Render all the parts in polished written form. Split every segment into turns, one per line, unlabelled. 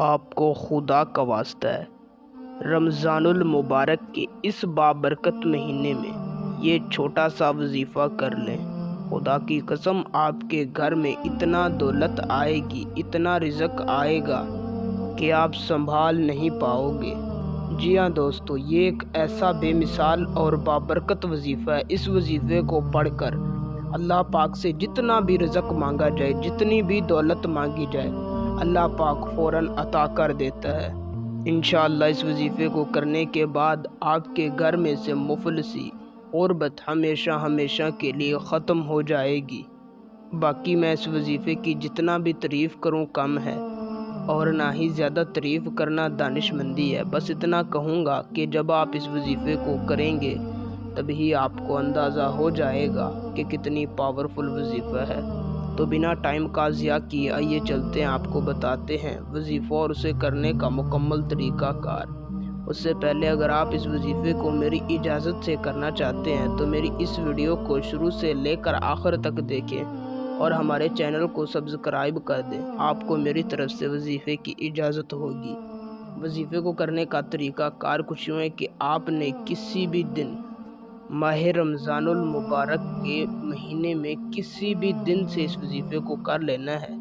آپ کو خدا کا واسطہ ہے، رمضان المبارک کے اس بابرکت مہینے میں یہ چھوٹا سا وظیفہ کر لیں۔ خدا کی قسم آپ کے گھر میں اتنا دولت آئے گی، اتنا رزق آئے گا کہ آپ سنبھال نہیں پاؤ گے۔ جی ہاں دوستو، یہ ایک ایسا بے مثال اور بابرکت وظیفہ ہے۔ اس وظیفے کو پڑھ کر اللہ پاک سے جتنا بھی رزق مانگا جائے، جتنی بھی دولت مانگی جائے، اللہ پاک فوراً عطا کر دیتا ہے۔ انشاءاللہ اس وظیفے کو کرنے کے بعد آپ کے گھر میں سے مفلسی غربت ہمیشہ کے لیے ختم ہو جائے گی۔ باقی میں اس وظیفے کی جتنا بھی تعریف کروں کم ہے، اور نہ ہی زیادہ تعریف کرنا دانش مندی ہے۔ بس اتنا کہوں گا کہ جب آپ اس وظیفے کو کریں گے تبھی آپ کو اندازہ ہو جائے گا کہ کتنی پاورفل وظیفہ ہے۔ تو بنا ٹائم کا ضیاع کیے آئیے چلتے ہیں، آپ کو بتاتے ہیں وظیفہ اور اسے کرنے کا مکمل طریقہ کار۔ اس سے پہلے اگر آپ اس وظیفے کو میری اجازت سے کرنا چاہتے ہیں تو میری اس ویڈیو کو شروع سے لے کر آخر تک دیکھیں اور ہمارے چینل کو سبسکرائب کر دیں۔ آپ کو میری طرف سے وظیفے کی اجازت ہوگی۔ وظیفے کو کرنے کا طریقہ کار کچھ یوں ہے کہ آپ نے کسی بھی دن ماہ رمضان المبارک کے مہینے میں کسی بھی دن سے اس وظیفے کو کر لینا ہے۔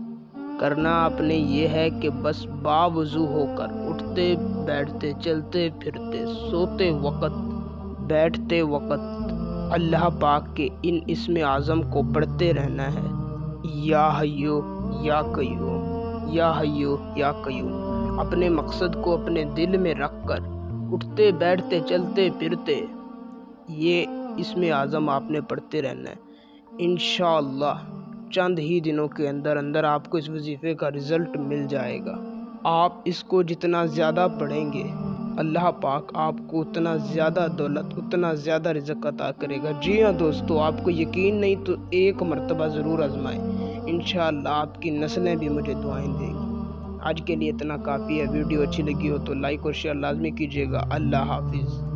کرنا آپ نے یہ ہے کہ بس باوضو ہو کر اٹھتے بیٹھتے چلتے پھرتے سوتے وقت بیٹھتے وقت اللہ پاک کے ان اسم اعظم کو پڑھتے رہنا ہے۔ یا حیو یا قیوم، یا حیو یا قیوم۔ اپنے مقصد کو اپنے دل میں رکھ کر اٹھتے بیٹھتے چلتے پھرتے یہ اسم اعظم آپ نے پڑھتے رہنا ہے۔ انشاءاللہ چند ہی دنوں کے اندر آپ کو اس وظیفے کا رزلٹ مل جائے گا۔ آپ اس کو جتنا زیادہ پڑھیں گے اللہ پاک آپ کو اتنا زیادہ دولت، اتنا زیادہ رزق عطا کرے گا۔ جی ہاں دوستو، آپ کو یقین نہیں تو ایک مرتبہ ضرور آزمائیں، انشاءاللہ آپ کی نسلیں بھی مجھے دعائیں دیں گی۔ آج کے لیے اتنا کافی ہے۔ ویڈیو اچھی لگی ہو تو لائک اور شیئر لازمی کیجیے گا۔ اللہ حافظ۔